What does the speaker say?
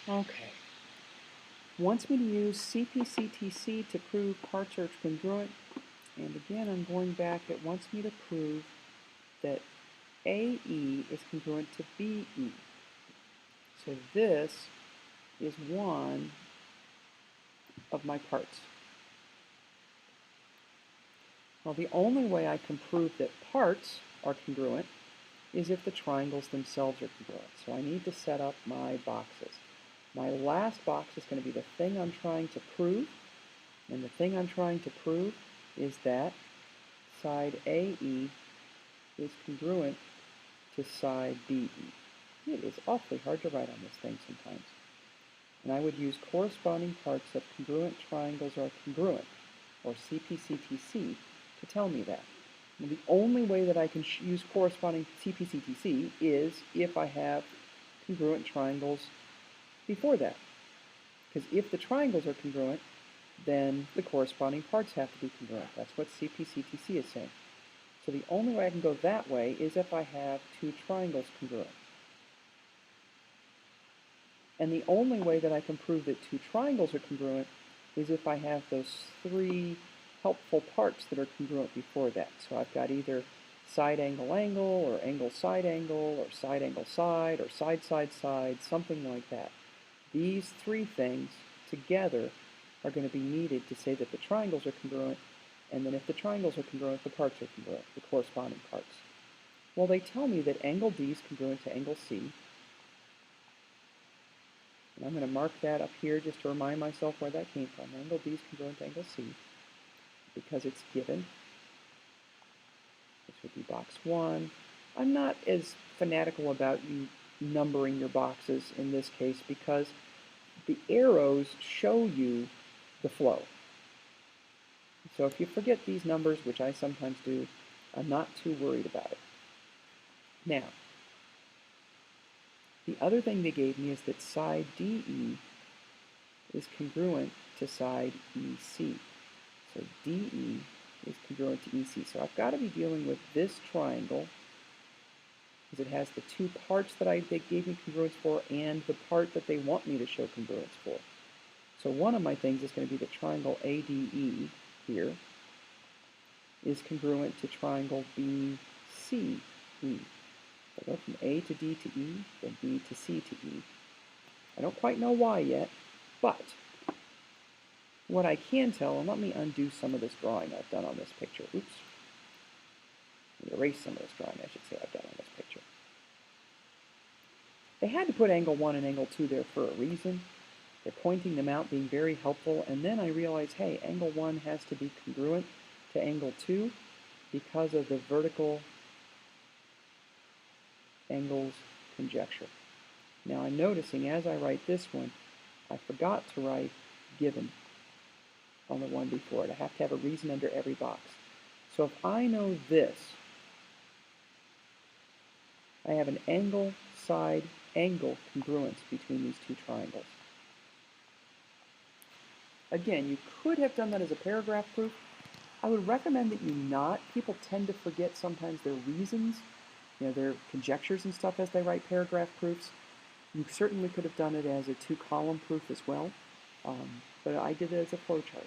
Okay. Wants me to use CPCTC to prove parts are congruent. And again, I'm going back. It wants me to prove that AE is congruent to BE. So this is one of my parts. Well, the only way I can prove that parts are congruent is if the triangles themselves are congruent. So I need to set up my boxes. My last box is going to be the thing I'm trying to prove, and the thing I'm trying to prove is that side AE is congruent to side BE. It is awfully hard to write on this thing sometimes. And I would use corresponding parts of congruent triangles are congruent, or CPCTC, to tell me that. And the only way that I can use corresponding CPCTC is if I have congruent triangles before that. Because if the triangles are congruent, then the corresponding parts have to be congruent. That's what CPCTC is saying. So the only way I can go that way is if I have two triangles congruent. And the only way that I can prove that two triangles are congruent is if I have those three helpful parts that are congruent before that. So I've got either side angle angle, or angle side angle, or side angle side, or side side side, something like that. These three things together are going to be needed to say that the triangles are congruent, and then if the triangles are congruent, the parts are congruent, the corresponding parts. Well, they tell me that angle D is congruent to angle C, and I'm going to mark that up here just to remind myself where that came from. Angle D is congruent to angle C because it's given. This would be box 1. I'm not as fanatical about you numbering your boxes in this case because the arrows show you the flow. So if you forget these numbers, which I sometimes do, I'm not too worried about it. Now, the other thing they gave me is that side DE is congruent to side EC. So DE is congruent to EC. So I've got to be dealing with this triangle because it has the two parts that they gave me congruence for and the part that they want me to show congruence for. So one of my things is going to be the triangle ADE here is congruent to triangle BCE. I go from A to D to E, then B to C to E. I don't quite know why yet, but what I can tell, and let me undo some of this drawing I've done on this picture. Oops. Let me erase some of this drawing, I should say, I've done on this picture. They had to put angle 1 and angle 2 there for a reason. They're pointing them out, being very helpful, and then I realized, hey, angle 1 has to be congruent to angle 2 because of the vertical angles conjecture. Now I'm noticing as I write this one, I forgot to write given on the one before it. I have to have a reason under every box. So if I know this, I have an angle side angle congruence between these two triangles. Again, you could have done that as a paragraph proof. I would recommend that you not. People tend to forget sometimes their reasons, their conjectures and stuff as they write paragraph proofs. You certainly could have done it as a 2-column proof as well, but I did it as a flowchart.